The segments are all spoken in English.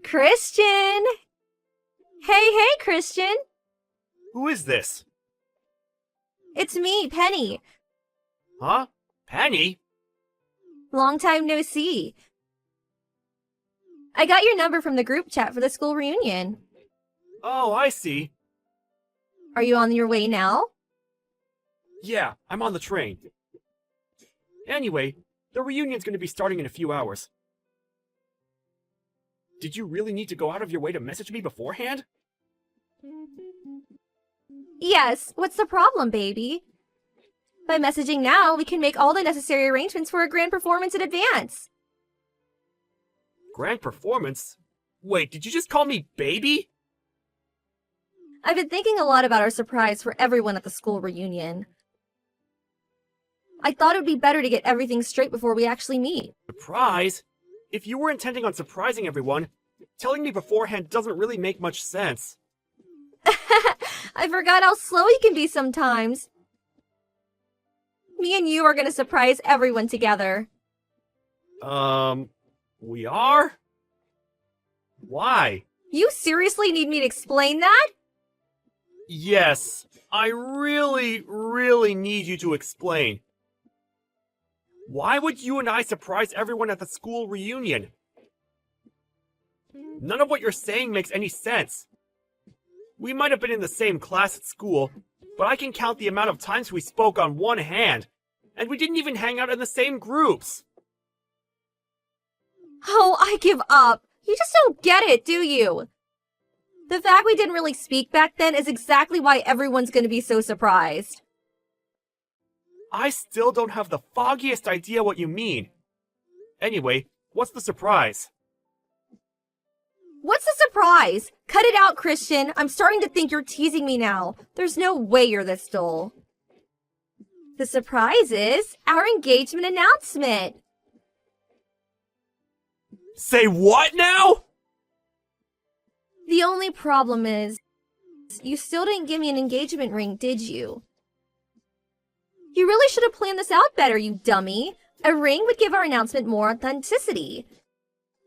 Christian! Hey, Christian! Who is this? It's me, Penny. Huh? Penny? Long time no see. I got your number from the group chat for the school reunion. Oh, I see. Are you on your way now? Yeah, I'm on the train. Anyway, the reunion's gonna be starting in a few hours. Did you really need to go out of your way to message me beforehand? Yes, what's the problem, baby? By messaging now, we can make all the necessary arrangements for a grand performance in advance. Grand performance? Wait, did you just call me baby? I've been thinking a lot about our surprise for everyone at the school reunion. I thought it would be better to get everything straight before we actually meet. Surprise? If you were intending on surprising everyone, telling me beforehand doesn't really make much sense. I forgot how slow you can be sometimes. Me and you are going to surprise everyone together. We are? Why? You seriously need me to explain that? Yes, I really need you to explain. Why would you and I surprise everyone at the school reunion? None of what you're saying makes any sense. We might have been in the same class at school, but I can count the amount of times we spoke on one hand, and we didn't even hang out in the same groups. Oh, I give up. You just don't get it, do you? The fact we didn't really speak back then is exactly why everyone's going to be so surprised. I still don't have the foggiest idea what you mean. Anyway, what's the surprise? What's the surprise? Cut it out, Christian. I'm starting to think you're teasing me now. There's no way you're this dull. The surprise is our engagement announcement. Say what now? The only problem is, you still didn't give me an engagement ring, did you? You really should have planned this out better, you dummy. A ring would give our announcement more authenticity.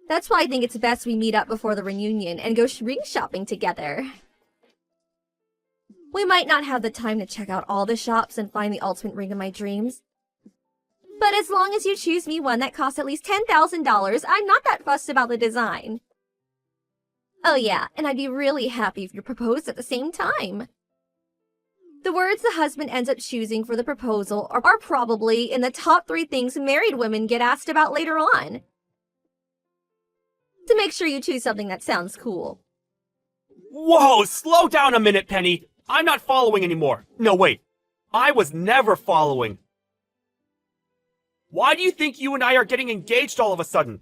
That's why I think it's best we meet up before the reunion and go ring shopping together. We might not have the time to check out all the shops and find the ultimate ring of my dreams. But as long as you choose me one that costs at least $10,000, I'm not that fussed about the design. Oh yeah, and I'd be really happy if you proposed at the same time. The words the husband ends up choosing for the proposal are probably in the top 3 things married women get asked about later on. To make sure you choose something that sounds cool. Whoa, slow down a minute, Penny. I'm not following anymore. No, wait. I was never following. Why do you think you and I are getting engaged all of a sudden?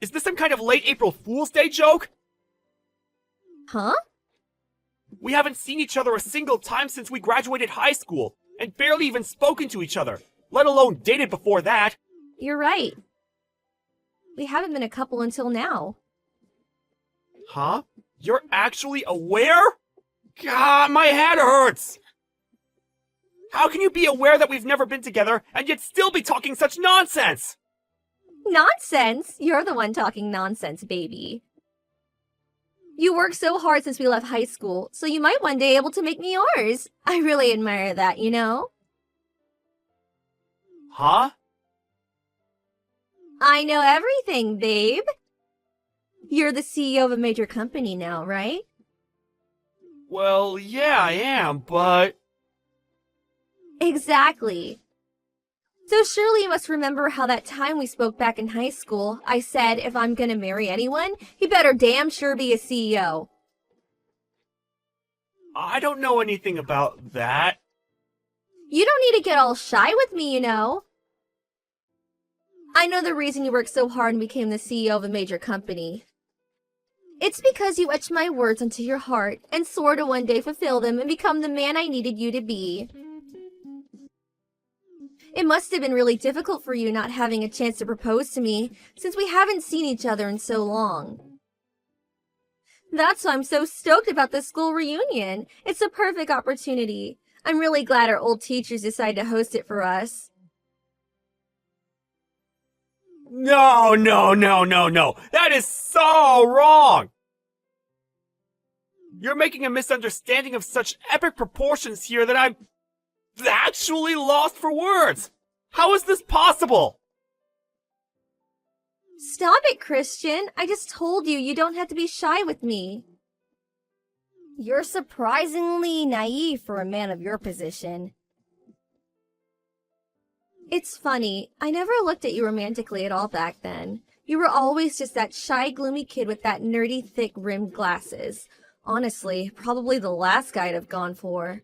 Is this some kind of late April Fool's Day joke? Huh? We haven't seen each other a single time since we graduated high school, and barely even spoken to each other, let alone dated before that. You're right. We haven't been a couple until now. Huh? You're actually aware? God, my head hurts! How can you be aware that we've never been together and yet still be talking such nonsense? Nonsense? You're the one talking nonsense, baby. You worked so hard since we left high school, so you might one day be able to make me yours. I really admire that, you know? Huh? I know everything, babe. You're the CEO of a major company now, right? Well, yeah, I am, but... Exactly. So surely you must remember how that time we spoke back in high school, I said if I'm gonna marry anyone, he better damn sure be a CEO. I don't know anything about that. You don't need to get all shy with me, you know. I know the reason you worked so hard and became the CEO of a major company. It's because you etched my words into your heart and swore to one day fulfill them and become the man I needed you to be. It must have been really difficult for you not having a chance to propose to me since we haven't seen each other in so long. That's why I'm so stoked about the school reunion. It's a perfect opportunity. I'm really glad our old teachers decided to host it for us. No, no, no, no, no. That is so wrong. You're making a misunderstanding of such epic proportions here that I'm actually lost for words. How is this possible? Stop it, Christian. I just told you you don't have to be shy with me. You're surprisingly naive for a man of your position. It's funny, I never looked at you romantically at all back then. You were always just that shy, gloomy kid with that nerdy, thick-rimmed glasses. Honestly, probably the last guy I'd have gone for.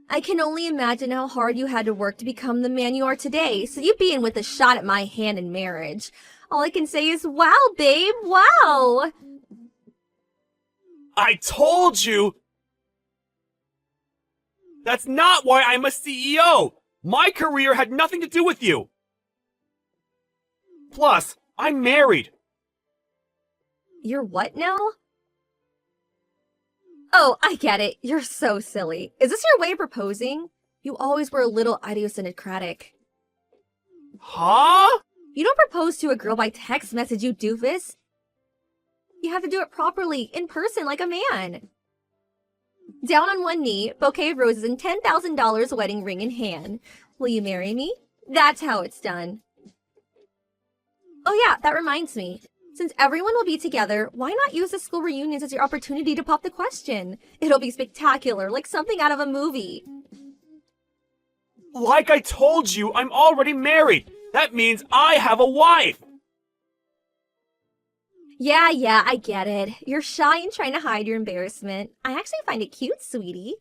I can only imagine how hard you had to work to become the man you are today, so you being with a shot at my hand in marriage. All I can say is, wow, babe, wow! I told you! That's not why I'm a CEO! My career had nothing to do with you! Plus, I'm married. You're what now? Oh, I get it. You're so silly. Is this your way of proposing? You always were a little idiosyncratic. Huh? You don't propose to a girl by text message, you doofus. You have to do it properly, in person, like a man. Down on one knee, bouquet of roses and $10,000 wedding ring in hand. Will you marry me? That's how it's done. Oh yeah, that reminds me. Since everyone will be together, why not use the school reunions as your opportunity to pop the question? It'll be spectacular, like something out of a movie. Like I told you, I'm already married. That means I have a wife. Yeah, I get it. You're shy and trying to hide your embarrassment. I actually find it cute, sweetie.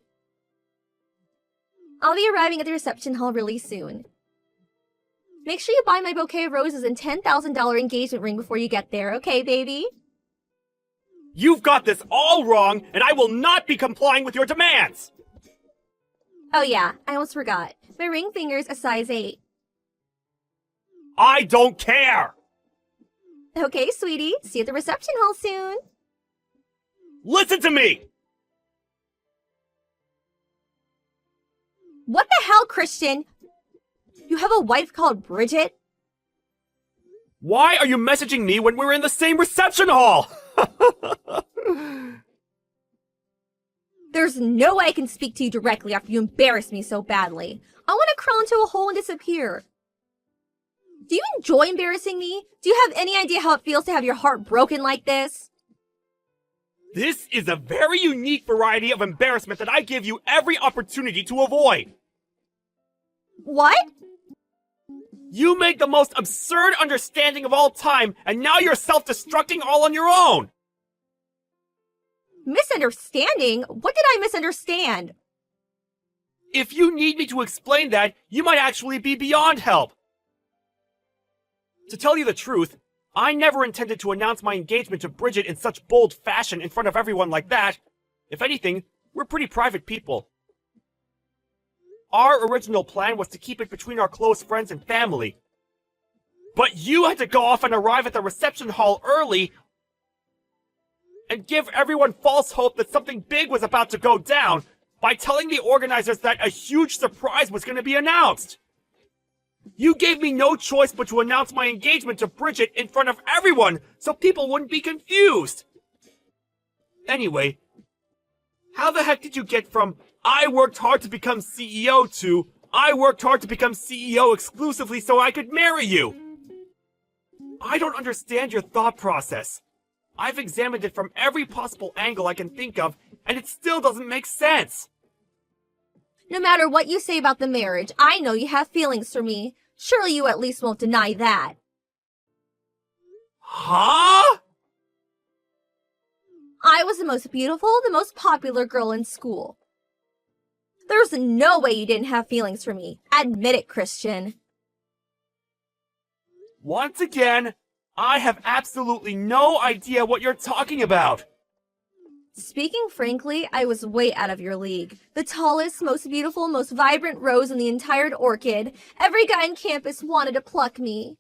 I'll be arriving at the reception hall really soon. Make sure you buy my bouquet of roses and $10,000 engagement ring before you get there, okay, baby? You've got this all wrong, and I will not be complying with your demands! Oh yeah, I almost forgot. My ring finger's a size 8. I don't care! Okay, sweetie. See you at the reception hall soon. Listen to me! What the hell, Christian? You have a wife called Bridget? Why are you messaging me when we're in the same reception hall? There's no way I can speak to you directly after you embarrass me so badly. I want to crawl into a hole and disappear. Do you enjoy embarrassing me? Do you have any idea how it feels to have your heart broken like this? This is a very unique variety of embarrassment that I give you every opportunity to avoid. What? You made the most absurd understanding of all time, and now you're self-destructing all on your own! Misunderstanding? What did I misunderstand? If you need me to explain that, you might actually be beyond help. To tell you the truth, I never intended to announce my engagement to Bridget in such bold fashion in front of everyone like that. If anything, we're pretty private people. Our original plan was to keep it between our close friends and family. But you had to go off and arrive at the reception hall early and give everyone false hope that something big was about to go down by telling the organizers that a huge surprise was going to be announced. You gave me no choice but to announce my engagement to Bridget in front of everyone so people wouldn't be confused. Anyway, how the heck did you get from I worked hard to become CEO to I worked hard to become CEO exclusively so I could marry you? I don't understand your thought process. I've examined it from every possible angle I can think of, and it still doesn't make sense. No matter what you say about the marriage, I know you have feelings for me. Surely you at least won't deny that. Huh? I was the most beautiful, the most popular girl in school. There's no way you didn't have feelings for me. Admit it, Christian. Once again, I have absolutely no idea what you're talking about. Speaking frankly, I was way out of your league. The tallest, most beautiful, most vibrant rose in the entire orchid. Every guy on campus wanted to pluck me.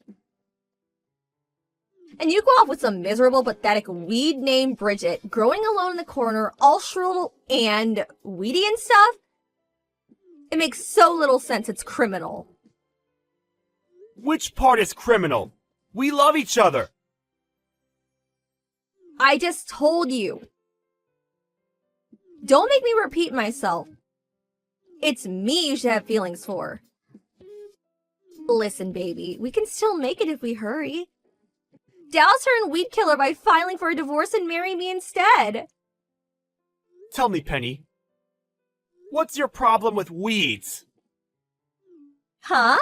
And you go off with some miserable, pathetic weed named Bridget, growing alone in the corner, all shriveled and weedy and stuff? It makes so little sense it's criminal. Which part is criminal? We love each other. I just told you. Don't make me repeat myself. It's me you should have feelings for. Listen, baby, we can still make it if we hurry. Douse her in weed killer by filing for a divorce and marry me instead. Tell me, Penny, what's your problem with weeds? Huh?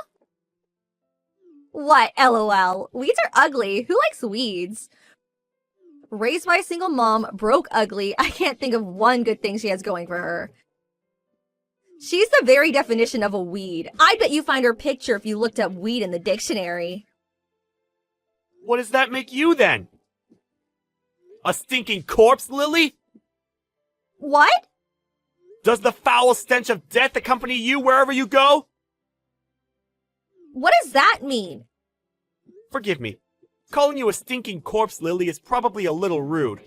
What, LOL? Weeds are ugly. Who likes weeds? Raised by a single mom, broke ugly, I can't think of one good thing she has going for her. She's the very definition of a weed. I bet you find her picture if you looked up weed in the dictionary. What does that make you, then? A stinking corpse, Lily? What? Does the foul stench of death accompany you wherever you go? What does that mean? Forgive me. Calling you a stinking corpse, Lily, is probably a little rude.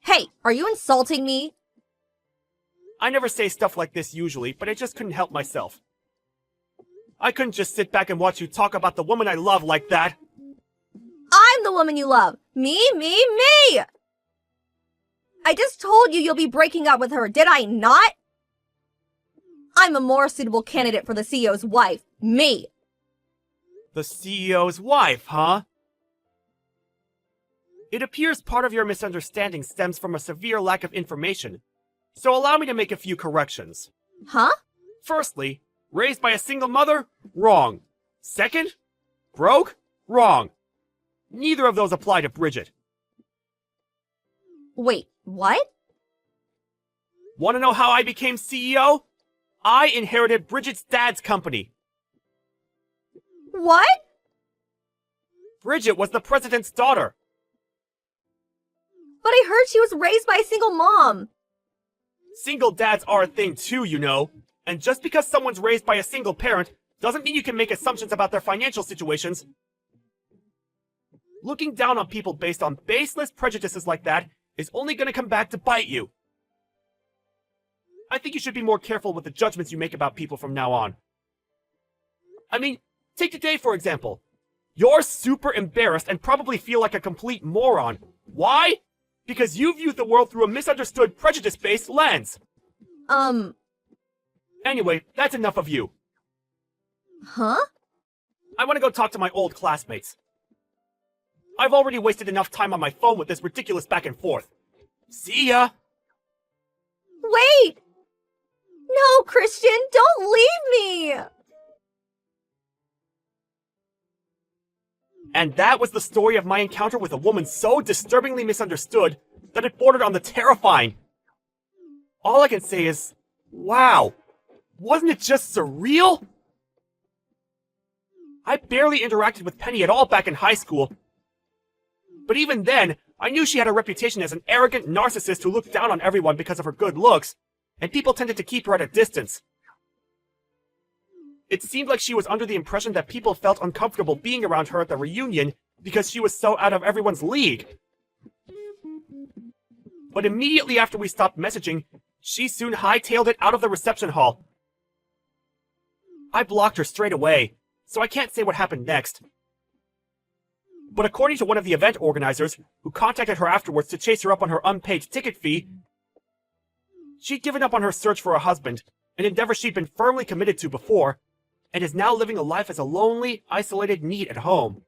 Hey, are you insulting me? I never say stuff like this usually, but I just couldn't help myself. I couldn't just sit back and watch you talk about the woman I love like that. I'm the woman you love. Me. I just told you you'll be breaking up with her, did I not? I'm a more suitable candidate for the CEO's wife. Me. The CEO's wife, huh? It appears part of your misunderstanding stems from a severe lack of information, so allow me to make a few corrections. Huh? Firstly, raised by a single mother? Wrong. Second, broke? Wrong. Neither of those apply to Bridget. Wait, what? Want to know how I became CEO? I inherited Bridget's dad's company. What? Bridget was the president's daughter. But I heard she was raised by a single mom. Single dads are a thing too, you know. And just because someone's raised by a single parent doesn't mean you can make assumptions about their financial situations. Looking down on people based on baseless prejudices like that is only going to come back to bite you. I think you should be more careful with the judgments you make about people from now on. I mean, take today for example. You're super embarrassed and probably feel like a complete moron. Why? Because you view the world through a misunderstood, prejudice-based lens. Anyway, that's enough of you. Huh? I want to go talk to my old classmates. I've already wasted enough time on my phone with this ridiculous back and forth. See ya! Wait! No, Christian, don't leave me! And that was the story of my encounter with a woman so disturbingly misunderstood that it bordered on the terrifying. All I can say is, wow, wasn't it just surreal? I barely interacted with Penny at all back in high school. But even then, I knew she had a reputation as an arrogant narcissist who looked down on everyone because of her good looks, and people tended to keep her at a distance. It seemed like she was under the impression that people felt uncomfortable being around her at the reunion because she was so out of everyone's league. But immediately after we stopped messaging, she soon hightailed it out of the reception hall. I blocked her straight away, so I can't say what happened next. But according to one of the event organizers, who contacted her afterwards to chase her up on her unpaid ticket fee, she'd given up on her search for a husband, an endeavor she'd been firmly committed to before, and is now living a life as a lonely, isolated NEET at home.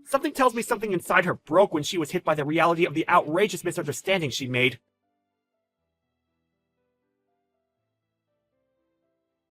Something tells me something inside her broke when she was hit by the reality of the outrageous misunderstanding she made.